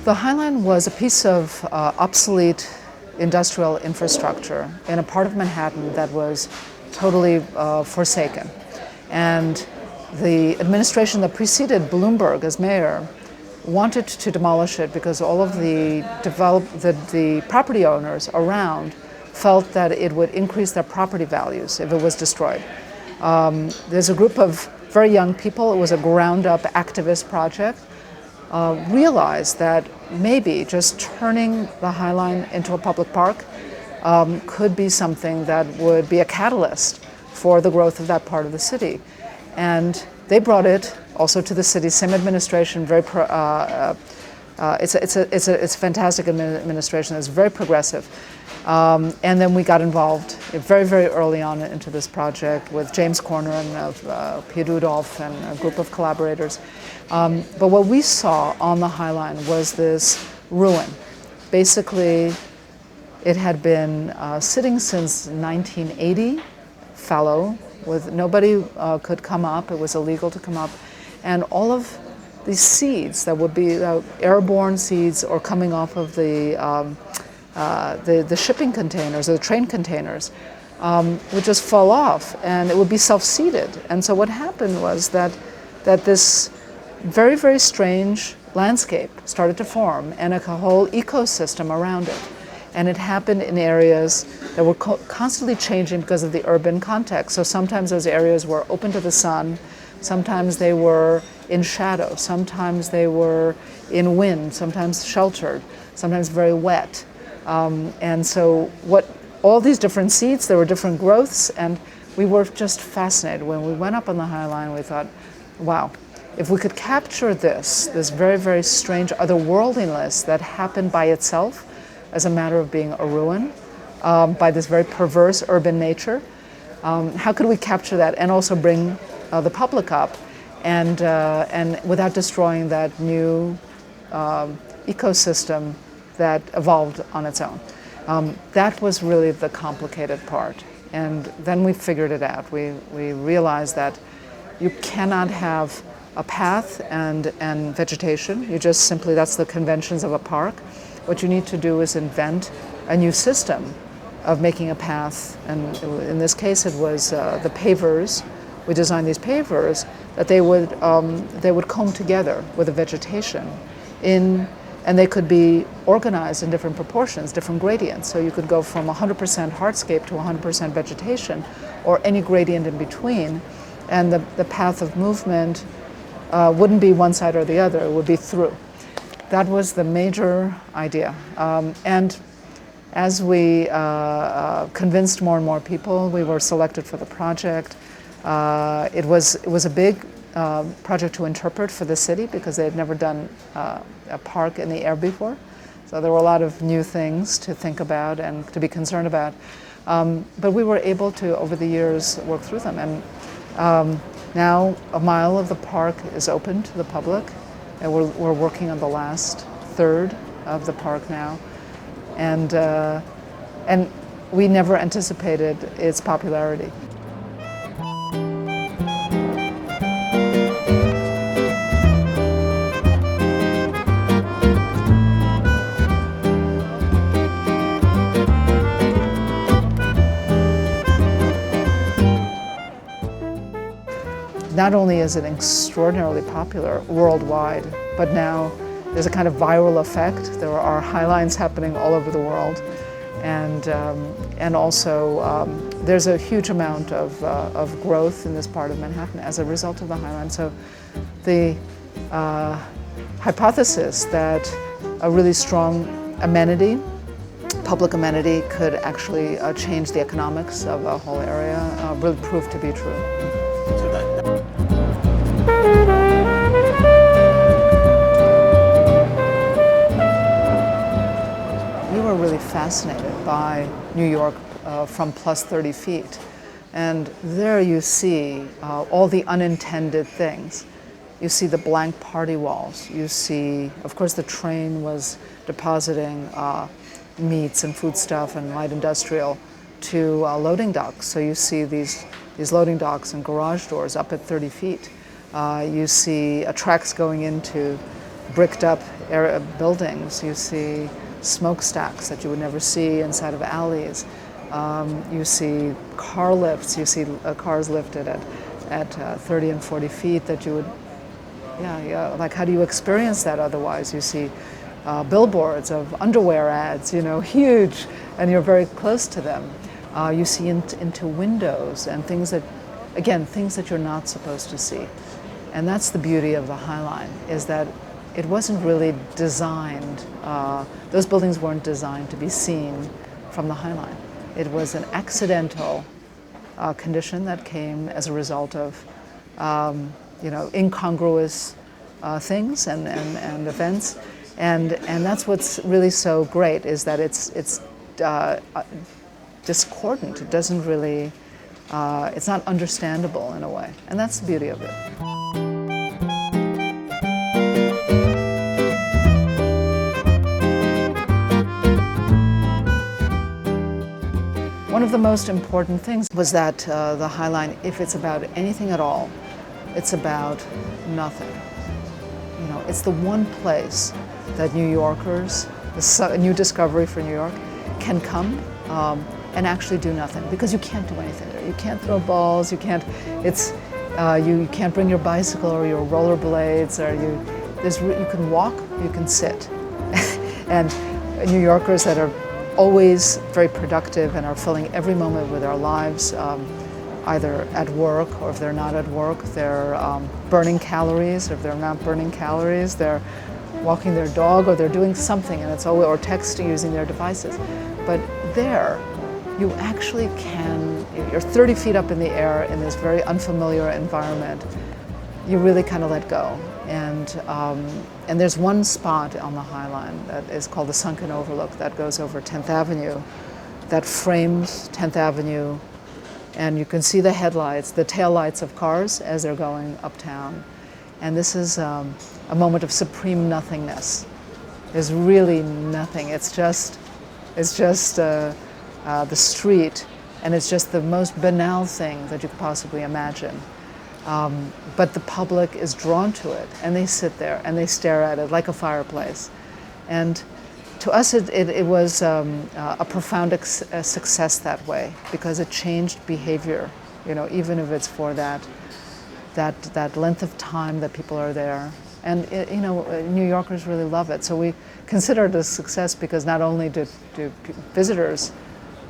The High Line was a piece of obsolete industrial infrastructure in a part of Manhattan that was totally forsaken. And the administration that preceded Bloomberg as mayor wanted to demolish it because all of the property owners around felt that it would increase their property values if it was destroyed. There's a group of very young people, it was a ground-up activist project, realized that maybe just turning the High Line into a public park could be something that would be a catalyst for the growth of that part of the city. And they brought it also to the city, same administration, very it's a fantastic administration, it's very progressive. And then we got involved very, very early on into this project with James Corner and Pierre Rudolph and a group of collaborators. But what we saw on the High Line was this ruin. Basically, it had been sitting since 1980, fallow, with nobody could come up. It was illegal to come up. And all of these seeds that would be airborne seeds or coming off of the shipping containers or the train containers would just fall off, and it would be self-seeded. And so what happened was that this very, very strange landscape started to form, and a whole ecosystem around it. And it happened in areas that were constantly changing because of the urban context. So sometimes those areas were open to the sun, sometimes they were in shadow, sometimes they were in wind, sometimes sheltered, sometimes very wet. And so all these different seeds, there were different growths, and we were just fascinated. When we went up on the High Line, we thought, wow, if we could capture this very, very strange otherworldliness that happened by itself as a matter of being a ruin, by this very perverse urban nature, how could we capture that and also bring the public up and without destroying that new ecosystem that evolved on its own? That was really the complicated part. And then we figured it out. We realized that you cannot have a path and vegetation. You just simply, that's the conventions of a park. What you need to do is invent a new system of making a path. And in this case, it was the pavers. We designed these pavers that they would comb together with the vegetation and they could be organized in different proportions, different gradients. So you could go from 100% hardscape to 100% vegetation, or any gradient in between, and the path of movement wouldn't be one side or the other, it would be through. That was the major idea. And as we convinced more and more people, we were selected for the project. It was a big project to interpret for the city because they had never done a park in the air before. So there were a lot of new things to think about and to be concerned about. But we were able to, over the years, work through them. And now a mile of the park is open to the public. And we're working on the last third of the park now. And we never anticipated its popularity. Not only is it extraordinarily popular worldwide, but now there's a kind of viral effect. There are High Lines happening all over the world, and also there's a huge amount of growth in this part of Manhattan as a result of the High Line. So the hypothesis that a really strong amenity, public amenity, could actually change the economics of a whole area really proved to be true. We were really fascinated by New York from plus 30 feet. And there you see all the unintended things. You see the blank party walls. You see, of course, the train was depositing meats and foodstuff and light industrial to loading docks. So you see these loading docks and garage doors up at 30 feet. You see tracks going into bricked up buildings. You see smokestacks that you would never see inside of alleys. You see car lifts. You see cars lifted at 30 and 40 feet that you would, like how do you experience that otherwise? You see billboards of underwear ads, huge, and you're very close to them. You see into windows and things that you're not supposed to see. And that's the beauty of the High Line, is that it wasn't really designed, those buildings weren't designed to be seen from the High Line. It was an accidental condition that came as a result of incongruous things and events. And that's what's really so great, is that it's discordant. It doesn't really, it's not understandable in a way. And that's the beauty of it. One of the most important things was that the High Line, if it's about anything at all, it's about nothing. It's the one place that New Yorkers, a new discovery for New York, can come and actually do nothing, because you can't do anything there. You can't throw balls. You can't. You can't bring your bicycle or your rollerblades, or you can walk. You can sit, and New Yorkers that are always very productive and are filling every moment with their lives, either at work, or if they're not at work, they're burning calories. Or if they're not burning calories, they're walking their dog, or they're doing something, and it's always, or texting using their devices. But there, you actually can, you're 30 feet up in the air in this very unfamiliar environment. You really kind of let go. And there's one spot on the High Line that is called the Sunken Overlook that goes over 10th Avenue, that frames 10th Avenue, and you can see the headlights, the taillights of cars as they're going uptown. And this is a moment of supreme nothingness. There's really nothing. It's just the street, and it's just the most banal thing that you could possibly imagine. But the public is drawn to it, and they sit there and they stare at it like a fireplace. And to us, it was a profound success that way, because it changed behavior. Even if it's for that length of time that people are there. And New Yorkers really love it. So we consider it a success, because not only do visitors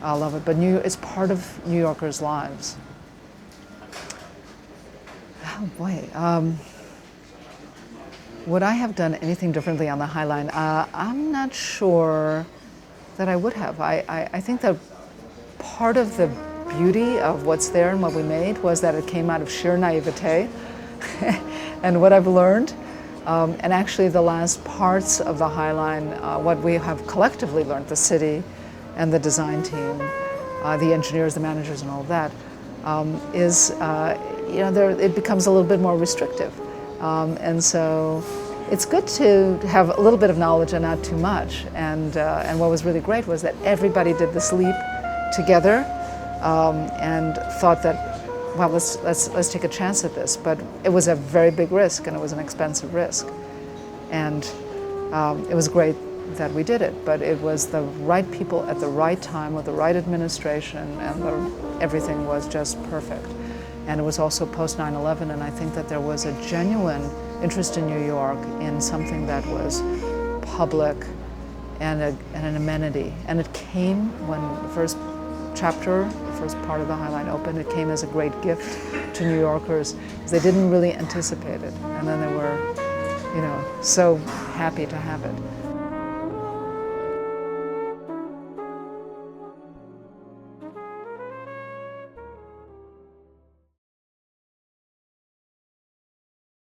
love it, but it's part of New Yorkers' lives. Oh boy, would I have done anything differently on the High Line? I'm not sure that I would have. I think that part of the beauty of what's there and what we made was that it came out of sheer naivete. And what I've learned, and actually the last parts of the High Line, what we have collectively learned, the city and the design team, the engineers, the managers, and all of that, is it becomes a little bit more restrictive. And so it's good to have a little bit of knowledge and not too much. And what was really great was that everybody did this leap together, and thought that, well, let's take a chance at this. But it was a very big risk, and it was an expensive risk. And it was great that we did it, but it was the right people at the right time with the right administration, and everything was just perfect. And it was also post 9/11, and I think that there was a genuine interest in New York in something that was public and an amenity. And it came when the first chapter, the first part of the High Line opened. It came as a great gift to New Yorkers, because they didn't really anticipate it. And then they were, so happy to have it.